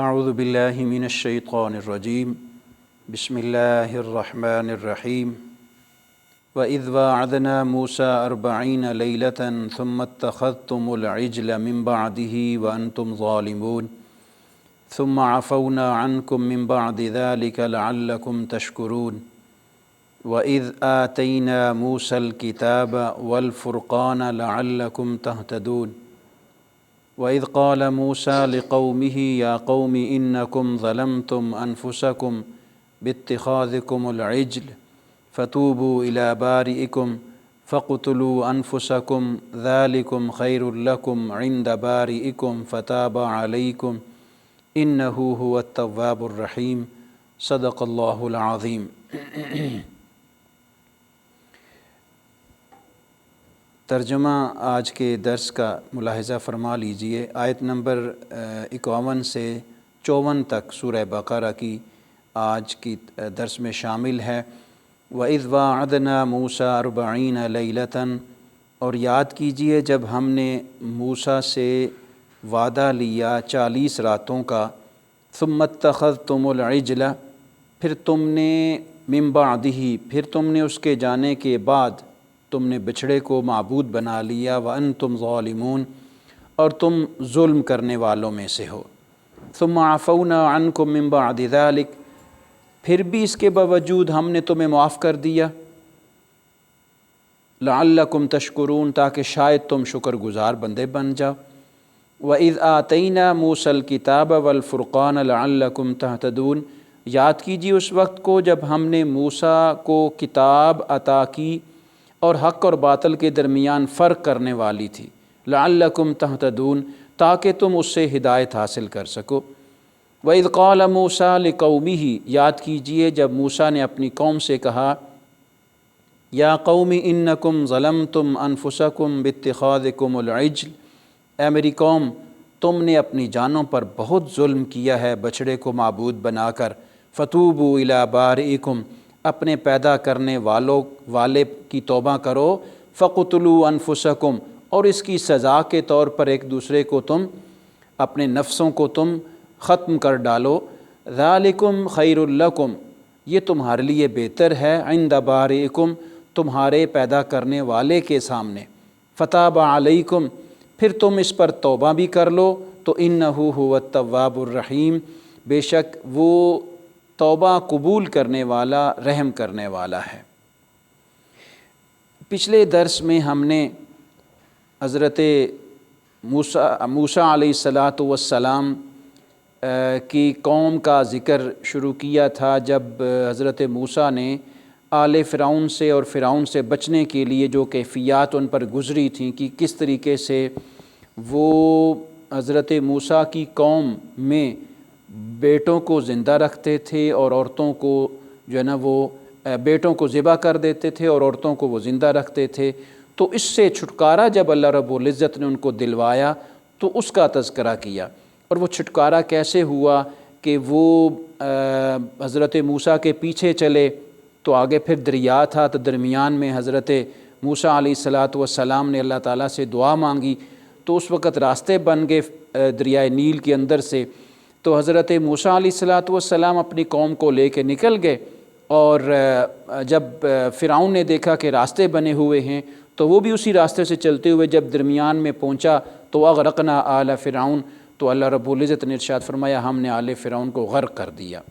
اعوذ باللہ من الشیطان الرجیم بسم اللہ الرحمن الرحیم وَإِذْ وَاعَدْنَا مُوسَىٰ 40 لَيْلَةً ثُمَّ اتَّخَذْتُمُ الْعِجْلَ مِن بَعْدِهِ وَأَنْتُمْ ظَالِمُونَ ثُمَّ عَفَوْنَا عَنْكُم مِّن بَعْدِ ذَلِكَ لَعَلَّكُمْ تَشْكُرُونَ وَإِذْ آتَيْنَا مُوسَى الْكِتَابَ وَالْفُرْقَانَ لَعَلَّكُمْ تَهْتَدُونَ وَإِذْ قَالَ مُوسَىٰ لِقَوْمِهِ يَا قَوْمِ إِنَّكُمْ ظَلَمْتُمْ أَنفُسَكُمْ بِاتِّخَاذِكُمُ الْعِجْلَ فَتُوبُوا إِلَىٰ بَارِئِكُمْ فَاقْتُلُوا أَنفُسَكُمْ ذَلِكُمْ خَيْرٌ لَكُمْ عِندَ بَارِئِكُمْ فَتَابَ عَلَيْكُمْ إِنَّهُ هُوَ التَّوَّابُ الرَّحِيمُ صدق اللہ العظیم۔ ترجمہ آج کے درس کا ملاحظہ فرما لیجئے۔ آیت نمبر 51 سے 54 تک سورہ بقرہ کی آج کی درس میں شامل ہے۔ وَإِذْ وَاعَدْنَا مُوسَىٰ 40 لَيْلَةً، اور یاد کیجئے جب ہم نے موسیٰ سے وعدہ لیا 40 راتوں کا۔ ثُمَّ اتَّخَذْتُمُ الْعِجْلَ، پھر تم نے مِن بَعْدِهِ، پھر تم نے اس کے جانے کے بعد تم نے بچھڑے کو معبود بنا لیا۔ وَأَنْتُمْ ظَالِمُونَ، اور تم ظلم کرنے والوں میں سے ہو۔ ثُمَّ عَفَوْنَا عَنْكُم مِّن بَعْدِ ذَلِكَ، پھر بھی اس کے باوجود ہم نے تمہیں معاف کر دیا۔ لَعَلَّكُمْ تَشْكُرُونَ، تاکہ شاید تم شکر گزار بندے بن جاؤ۔ وَإِذْ آتَيْنَا مُوسَى الْكِتَابَ وَالْفُرْقَانَ لَعَلَّكُمْ تَهْتَدُونَ، یاد کیجیے اس وقت کو جب ہم نے موسیٰ کو کتاب عطا کی اور حق اور باطل کے درمیان فرق کرنے والی تھی۔ لَعَلَّكُمْ تَهْتَدُونَ، تاکہ تم اس سے ہدایت حاصل کر سکو۔ وَإِذْ قَالَ مُوسَىٰ لِقَوْمِهِ، یاد کیجئے جب موسیٰ نے اپنی قوم سے کہا، یا قوم انکم ظلمتم انفسکم باتخاذکم العجل، اے میری قوم تم نے اپنی جانوں پر بہت ظلم کیا ہے بچھڑے کو معبود بنا کر۔ فتوبوا الی بارئکم، اپنے پیدا کرنے والے کی توبہ کرو۔ فقتلوا انفسکم، اور اس کی سزا کے طور پر ایک دوسرے کو تم اپنے نفسوں کو تم ختم کر ڈالو۔ ذالکم خیر لکم، یہ تمہارے لیے بہتر ہے، عند بارئکم، تمہارے پیدا کرنے والے کے سامنے۔ فتاب علیکم، پھر تم اس پر توبہ بھی کر لو تو انہ هو التواب الرحیم، بے شک وہ توبہ قبول کرنے والا رحم کرنے والا ہے۔ پچھلے درس میں ہم نے حضرت موسیٰ علیہ السلام کی قوم کا ذکر شروع کیا تھا، جب حضرت موسیٰ نے آل فرعون سے اور فرعون سے بچنے کے لیے جو کیفیات ان پر گزری تھیں کہ کس طریقے سے وہ حضرت موسیٰ کی قوم میں بیٹوں کو زندہ رکھتے تھے اور عورتوں کو جو ہے نا وہ بیٹوں کو ذبح کر دیتے تھے اور عورتوں کو وہ زندہ رکھتے تھے۔ تو اس سے چھٹکارا جب اللہ رب العزت نے ان کو دلوایا تو اس کا تذکرہ کیا، اور وہ چھٹکارا کیسے ہوا کہ وہ حضرت موسیٰ کے پیچھے چلے تو آگے پھر دریا تھا، تو درمیان میں حضرت موسیٰ علیہ السلام نے اللہ تعالیٰ سے دعا مانگی تو اس وقت راستے بن گئے دریائے نیل کے اندر سے۔ تو حضرت موسیٰ علیہ السلام اپنی قوم کو لے کے نکل گئے، اور جب فرعون نے دیکھا کہ راستے بنے ہوئے ہیں تو وہ بھی اسی راستے سے چلتے ہوئے جب درمیان میں پہنچا تو اغرقنا آل فرعون، تو اللہ رب العزت نے ارشاد فرمایا ہم نے آل فرعون کو غرق کر دیا۔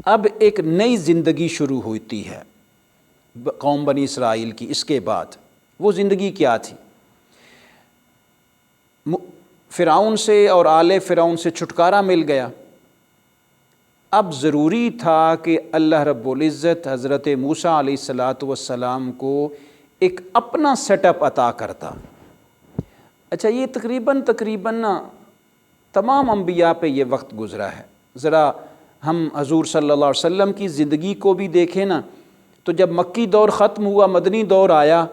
اب ایک نئی زندگی شروع ہوتی ہے قوم بنی اسرائیل کی۔ اس کے بعد وہ زندگی کیا تھی؟ فرعون سے اور آل فرعون سے چھٹکارا مل گیا۔ اب ضروری تھا کہ اللہ رب العزت حضرت موسیٰ علیہ السلام کو ایک اپنا سیٹ اپ عطا کرتا۔ اچھا، یہ تقریباً تمام انبیاء پہ یہ وقت گزرا ہے۔ ذرا ہم حضور صلی اللہ علیہ وسلم کی زندگی کو بھی دیکھیں نا، تو جب مکی دور ختم ہوا مدنی دور آیا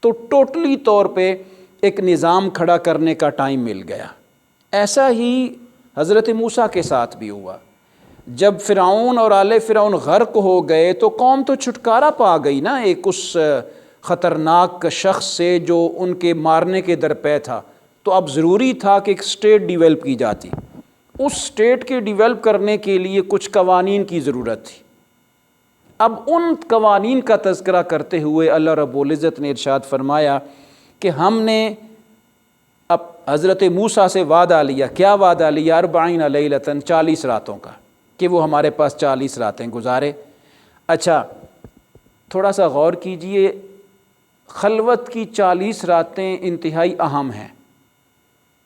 تو ٹوٹلی طور پہ ایک نظام کھڑا کرنے کا ٹائم مل گیا۔ ایسا ہی حضرت موسیٰ کے ساتھ بھی ہوا۔ جب فرعون اور آل فرعون غرق ہو گئے تو قوم تو چھٹکارا پا گئی نا ایک اس خطرناک شخص سے جو ان کے مارنے کے درپے تھا۔ تو اب ضروری تھا کہ ایک اسٹیٹ ڈیولپ کی جاتی۔ اس اسٹیٹ کے ڈیولپ کرنے کے لیے کچھ قوانین کی ضرورت تھی۔ اب ان قوانین کا تذکرہ کرتے ہوئے اللہ رب العزت نے ارشاد فرمایا کہ ہم نے اب حضرت موسیٰ سے وعدہ لیا۔ کیا وعدہ لیا؟ 40 لیلۃ، 40 راتوں کا، کہ وہ ہمارے پاس 40 راتیں گزارے۔ اچھا تھوڑا سا غور کیجئے، خلوت کی 40 راتیں انتہائی اہم ہیں۔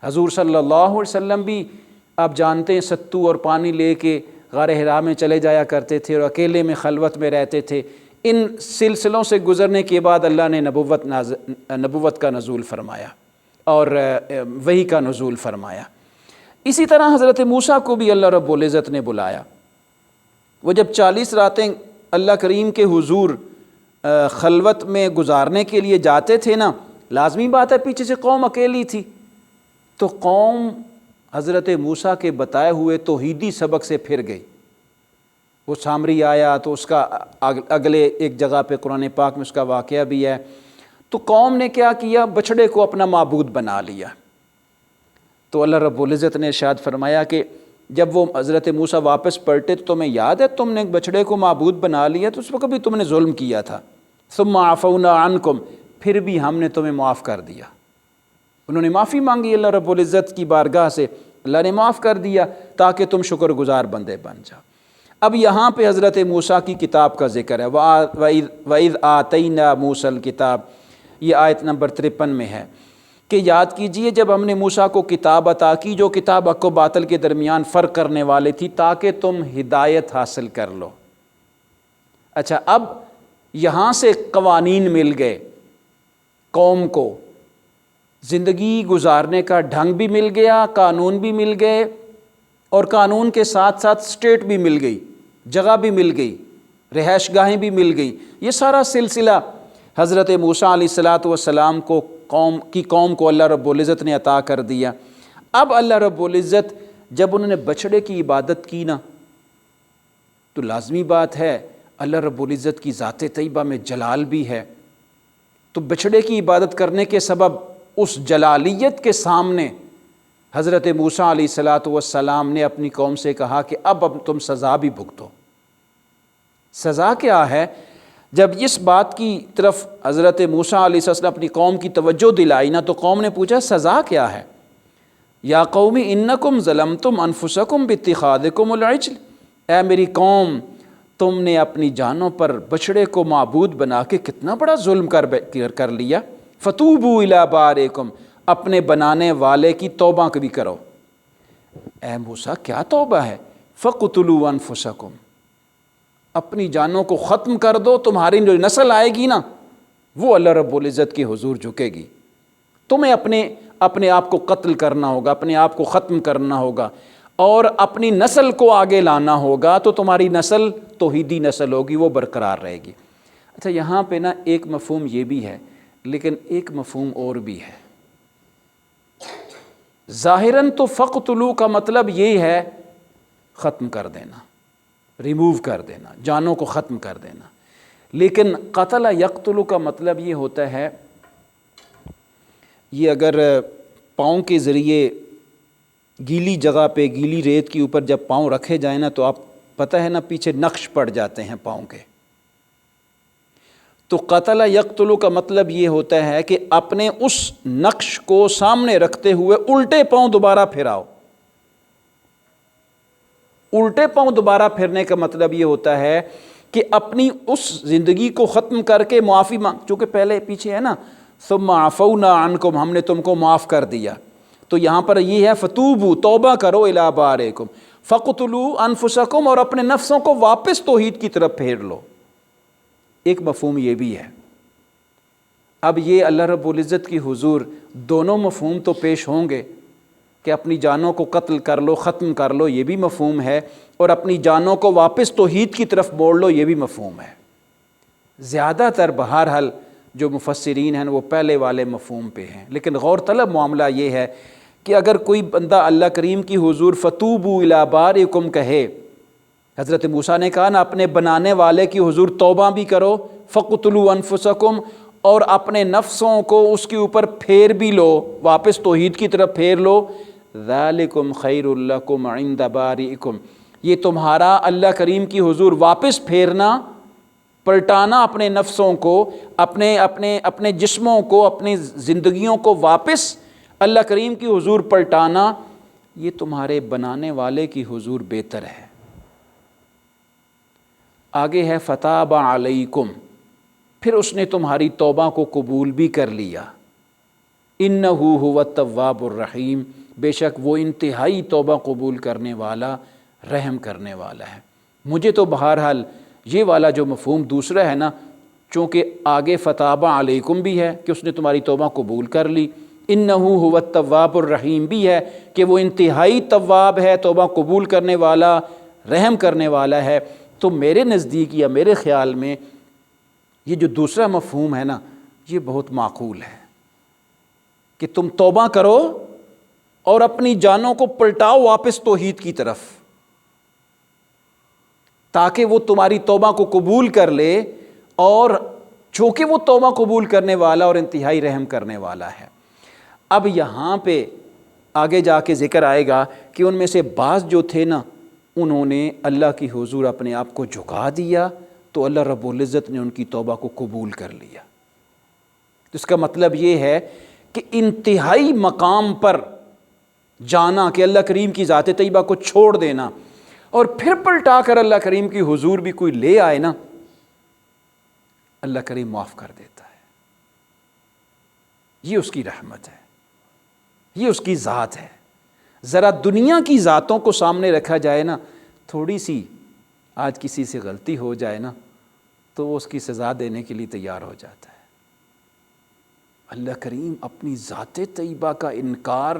حضور صلی اللہ علیہ وسلم بھی آپ جانتے ہیں ستو اور پانی لے کے غار حرا میں چلے جایا کرتے تھے اور اکیلے میں خلوت میں رہتے تھے۔ ان سلسلوں سے گزرنے کے بعد اللہ نے نبوت کا نزول فرمایا اور وحی کا نزول فرمایا۔ اسی طرح حضرت موسیٰ کو بھی اللہ رب العزت نے بلایا۔ وہ جب 40 راتیں اللہ کریم کے حضور خلوت میں گزارنے کے لیے جاتے تھے نا، لازمی بات ہے پیچھے سے قوم اکیلی تھی، تو قوم حضرت موسیٰ کے بتائے ہوئے توحیدی سبق سے پھر گئی۔ وہ سامری آیا تو اس کا اگلے ایک جگہ پہ قرآن پاک میں اس کا واقعہ بھی ہے۔ تو قوم نے کیا کیا؟ بچھڑے کو اپنا معبود بنا لیا۔ تو اللہ رب العزت نے ارشاد فرمایا کہ جب وہ حضرت موسیٰ واپس پلٹے تو تمہیں یاد ہے تم نے بچھڑے کو معبود بنا لیا، تو اس وقت بھی تم نے ظلم کیا تھا۔ ثم عفونا عنکم، پھر بھی ہم نے تمہیں معاف کر دیا۔ انہوں نے معافی مانگی اللہ رب العزت کی بارگاہ سے، اللہ نے معاف کر دیا تاکہ تم شکر گزار بندے بن جاؤ۔ اب یہاں پہ حضرت موسیٰ کی کتاب کا ذکر ہے۔ وَإِذْ آتَيْنَا مُوسَى الْكِتاب، یہ آیت نمبر 53 میں ہے کہ یاد کیجئے جب ہم نے موسیٰ کو کتاب عطا کی جو کتاب حق و باطل کے درمیان فرق کرنے والے تھی تاکہ تم ہدایت حاصل کر لو۔ اچھا اب یہاں سے قوانین مل گئے، قوم کو زندگی گزارنے کا ڈھنگ بھی مل گیا، قانون بھی مل گئے، اور قانون کے ساتھ ساتھ اسٹیٹ بھی مل گئی، جگہ بھی مل گئی، رہائش گاہیں بھی مل گئی۔ یہ سارا سلسلہ حضرت موسیٰ علیہ السلام کو قوم کو اللہ رب العزت نے عطا کر دیا۔ اب اللہ رب العزت جب انہوں نے بچھڑے کی عبادت کی نا، تو لازمی بات ہے اللہ رب العزت کی ذات طیبہ میں جلال بھی ہے، تو بچھڑے کی عبادت کرنے کے سبب اس جلالیت کے سامنے حضرت موسیٰ علیہ السلام نے اپنی قوم سے کہا کہ اب تم سزا بھی بھگتو۔ سزا کیا ہے؟ جب اس بات کی طرف حضرت موسیٰ علیہ السلام اپنی قوم کی توجہ دلائی نا، تو قوم نے پوچھا سزا کیا ہے؟ یا قوم انکم ظلمتم انفسکم باتخاذکم العجل، اے میری قوم تم نے اپنی جانوں پر بچڑے کو معبود بنا کے کتنا بڑا ظلم کر لیا۔ فتوبوا الی بارئکم، اپنے بنانے والے کی توبہ بھی کرو۔ اے موسیٰ کیا توبہ ہے؟ فقتلوا انفسکم، اپنی جانوں کو ختم کر دو، تمہاری جو نسل آئے گی نا وہ اللہ رب العزت کے حضور جھکے گی۔ تمہیں اپنے آپ کو قتل کرنا ہوگا، اپنے آپ کو ختم کرنا ہوگا اور اپنی نسل کو آگے لانا ہوگا، تو تمہاری نسل توحیدی نسل ہوگی، وہ برقرار رہے گی۔ اچھا یہاں پہ نا ایک مفہوم یہ بھی ہے، لیکن ایک مفہوم اور بھی ہے۔ ظاہراً تو فقتلوا کا مطلب یہ ہے ختم کر دینا، ریموو کر دینا، جانوں کو ختم کر دینا، لیکن قتل یقتل کا مطلب یہ ہوتا ہے، یہ اگر پاؤں کے ذریعے گیلی جگہ پہ گیلی ریت کے اوپر جب پاؤں رکھے جائیں نا، تو آپ پتہ ہے نا پیچھے نقش پڑ جاتے ہیں پاؤں کے، تو قتل یقتل کا مطلب یہ ہوتا ہے کہ اپنے اس نقش کو سامنے رکھتے ہوئے الٹے پاؤں دوبارہ پھراؤ۔ الٹے پاؤں دوبارہ پھرنے کا مطلب یہ ہوتا ہے کہ اپنی اس زندگی کو ختم کر کے معافی مانگ، چونکہ پہلے پیچھے ہے نا ثم عفونا عنکم، ہم نے تم کو معاف کر دیا، تو یہاں پر یہ ہے فتوبوا، توبہ کرو الی بارئکم، فقتلوا انفسکم، اور اپنے نفسوں کو واپس توحید کی طرف پھیر لو۔ ایک مفہوم یہ بھی ہے۔ اب یہ اللہ رب العزت کی حضور دونوں مفہوم تو پیش ہوں گے کہ اپنی جانوں کو قتل کر لو، ختم کر لو، یہ بھی مفہوم ہے، اور اپنی جانوں کو واپس توحید کی طرف موڑ لو، یہ بھی مفہوم ہے۔ زیادہ تر بہرحال جو مفسرین ہیں وہ پہلے والے مفہوم پہ ہیں، لیکن غور طلب معاملہ یہ ہے کہ اگر کوئی بندہ اللہ کریم کی حضور فتوبوا الی بارئکم کہے، حضرت موسیٰ نے کہا نا اپنے بنانے والے کی حضور توبہ بھی کرو، فقتلوا انفسکم، اور اپنے نفسوں کو اس کے اوپر پھیر بھی لو، واپس توحید کی طرف پھیر لو، ذالکم خیر لکم عند بارئکم، یہ تمہارا اللہ کریم کی حضور واپس پھیرنا، پلٹانا اپنے نفسوں کو، اپنے جسموں کو، اپنی زندگیوں کو واپس اللہ کریم کی حضور پلٹانا، یہ تمہارے بنانے والے کی حضور بہتر ہے۔ آگے ہے فتاب علیکم، پھر اس نے تمہاری توبہ کو قبول بھی کر لیا۔ انہ هو التواب الرحیم، بے شک وہ انتہائی توبہ قبول کرنے والا، رحم کرنے والا ہے۔ مجھے تو بہرحال یہ والا جو مفہوم دوسرا ہے نا، چونکہ آگے فتاب علیکم بھی ہے کہ اس نے تمہاری توبہ قبول کر لی، انہ هو التواب الرحیم بھی ہے کہ وہ انتہائی تواب ہے، توبہ قبول کرنے والا، رحم کرنے والا ہے، تو میرے نزدیک یا میرے خیال میں یہ جو دوسرا مفہوم ہے نا، یہ بہت معقول ہے کہ تم توبہ کرو اور اپنی جانوں کو پلٹاؤ واپس توحید کی طرف، تاکہ وہ تمہاری توبہ کو قبول کر لے، اور چونکہ وہ توبہ قبول کرنے والا اور انتہائی رحم کرنے والا ہے۔ اب یہاں پہ آگے جا کے ذکر آئے گا کہ ان میں سے بعض جو تھے نا، انہوں نے اللہ کی حضور اپنے آپ کو جھکا دیا، تو اللہ رب العزت نے ان کی توبہ کو قبول کر لیا۔ اس کا مطلب یہ ہے کہ انتہائی مقام پر جانا کہ اللہ کریم کی ذات طیبہ کو چھوڑ دینا اور پھر پلٹا کر اللہ کریم کی حضور بھی کوئی لے آئے نا، اللہ کریم معاف کر دیتا ہے۔ یہ اس کی رحمت ہے، یہ اس کی ذات ہے۔ ذرا دنیا کی ذاتوں کو سامنے رکھا جائے نا، تھوڑی سی آج کسی سے غلطی ہو جائے نا تو وہ اس کی سزا دینے کے لیے تیار ہو جاتا ہے۔ اللہ کریم اپنی ذات طیبہ کا انکار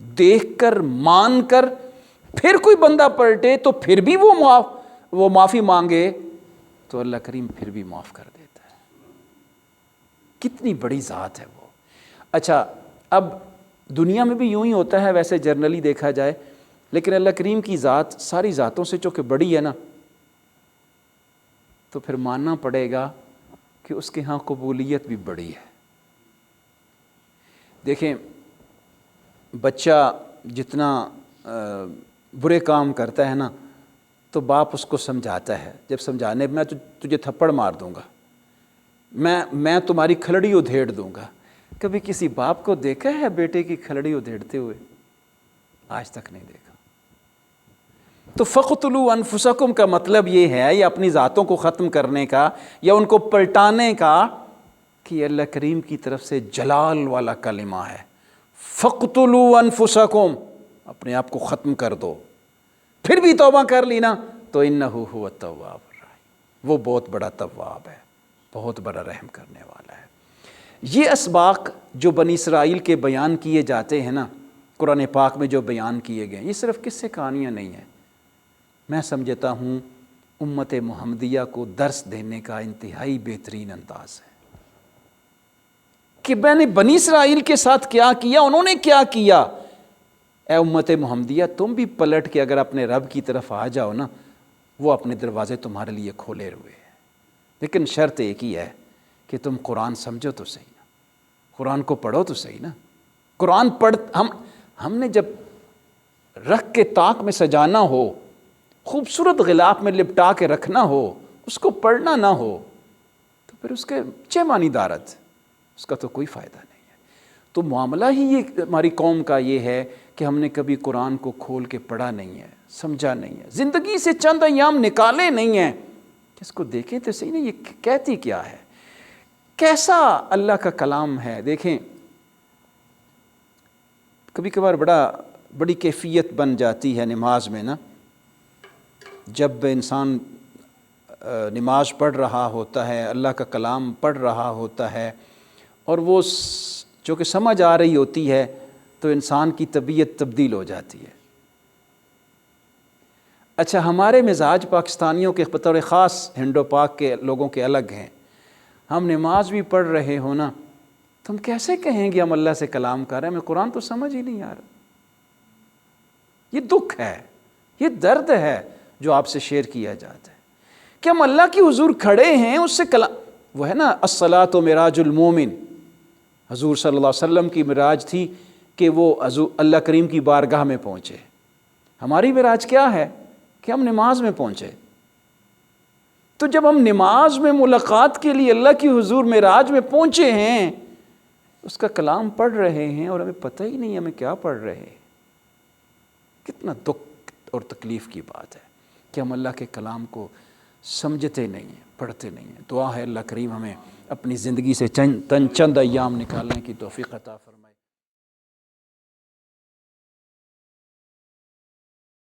دیکھ کر، مان کر، پھر کوئی بندہ پلٹے تو پھر بھی وہ معافی مانگے تو اللہ کریم پھر بھی معاف کر دیتا ہے۔ کتنی بڑی ذات ہے وہ۔ اچھا، اب دنیا میں بھی یوں ہی ہوتا ہے ویسے جنرلی دیکھا جائے، لیکن اللہ کریم کی ذات ساری ذاتوں سے چونکہ بڑی ہے نا، تو پھر ماننا پڑے گا کہ اس کے ہاں قبولیت بھی بڑی ہے۔ دیکھیں، بچہ جتنا برے کام کرتا ہے نا، تو باپ اس کو سمجھاتا ہے، جب سمجھانے میں تجھے تھپڑ مار دوں گا، میں تمہاری کھلڑی ادھیڑ دوں گا۔ کبھی کسی باپ کو دیکھا ہے بیٹے کی کھلڑی ادھیڑتے ہوئے؟ آج تک نہیں دیکھا۔ تو فَقْتُلُوا أَنفُسَكُمْ کا مطلب یہ ہے، یا اپنی ذاتوں کو ختم کرنے کا یا ان کو پلٹانے کا، کہ اللہ کریم کی طرف سے جلال والا کلمہ ہے، فَقْتُلُوا أَنفُسَكُمْ، اپنے آپ کو ختم کر دو، پھر بھی توبہ کر لی نا تو إِنَّهُ هُوَ التَّوَّابُ الرَّحِيمُ، وہ بہت بڑا تواب ہے، بہت بڑا رحم کرنے والا ہے۔ یہ اسباق جو بنی اسرائیل کے بیان کیے جاتے ہیں نا، قرآن پاک میں جو بیان کیے گئے، یہ صرف قصے کہانیاں نہیں ہیں۔ میں سمجھتا ہوں امت محمدیہ کو درس دینے کا انتہائی بہترین انداز ہے کہ میں نے بنی اسرائیل کے ساتھ کیا کیا، انہوں نے کیا کیا۔ اے امت محمدیہ، تم بھی پلٹ کے اگر اپنے رب کی طرف آ جاؤ نا، وہ اپنے دروازے تمہارے لیے کھولے ہوئے ہیں، لیکن شرط ایک ہی ہے کہ تم قرآن سمجھو تو صحیح نا، قرآن کو پڑھو تو صحیح نا۔ قرآن ہم نے جب رکھ کے طاق میں سجانا ہو، خوبصورت غلاف میں لپٹا کے رکھنا ہو، اس کو پڑھنا نہ ہو، تو پھر اس کے چہ معنی دارت، اس کا تو کوئی فائدہ نہیں ہے۔ تو معاملہ ہی یہ ہماری قوم کا یہ ہے کہ ہم نے کبھی قرآن کو کھول کے پڑھا نہیں ہے، سمجھا نہیں ہے، زندگی سے چند ایام نکالے نہیں ہیں کہ اس کو دیکھیں تو صحیح نہیں، یہ کہتی کیا ہے، کیسا اللہ کا کلام ہے۔ دیکھیں، کبھی کبھار بڑی کیفیت بن جاتی ہے نماز میں نا، جب انسان نماز پڑھ رہا ہوتا ہے، اللہ کا کلام پڑھ رہا ہوتا ہے، اور وہ جو کہ سمجھ آ رہی ہوتی ہے، تو انسان کی طبیعت تبدیل ہو جاتی ہے۔ اچھا، ہمارے مزاج پاکستانیوں کے بطور خاص ہندو پاک کے لوگوں کے الگ ہیں۔ ہم نماز بھی پڑھ رہے ہو نا، تم کیسے کہیں گے ہم اللہ سے کلام کر رہے ہیں، ہمیں قرآن تو سمجھ ہی نہیں آ رہا۔ یہ دکھ ہے، یہ درد ہے جو آپ سے شیئر کیا جاتا ہے کہ ہم اللہ کی حضور کھڑے ہیں، اس سے کلام، وہ ہے نا الصلاۃ معراج المومن، حضور صلی اللہ علیہ وسلم کی معراج تھی کہ وہ اللہ کریم کی بارگاہ میں پہنچے۔ ہماری معراج کیا ہے کہ ہم نماز میں پہنچے۔ تو جب ہم نماز میں ملاقات کے لیے اللہ کی حضور معراج میں پہنچے ہیں، اس کا کلام پڑھ رہے ہیں اور ہمیں پتہ ہی نہیں ہمیں کیا پڑھ رہے ہیں، کتنا دکھ اور تکلیف کی بات ہے کہ ہم اللہ کے کلام کو سمجھتے نہیں ہیں، پڑھتے نہیں ہیں۔ دعا ہے اللہ کریم ہمیں اپنی زندگی سے چند ایام نکالنے کی توفیق عطا فرمائے۔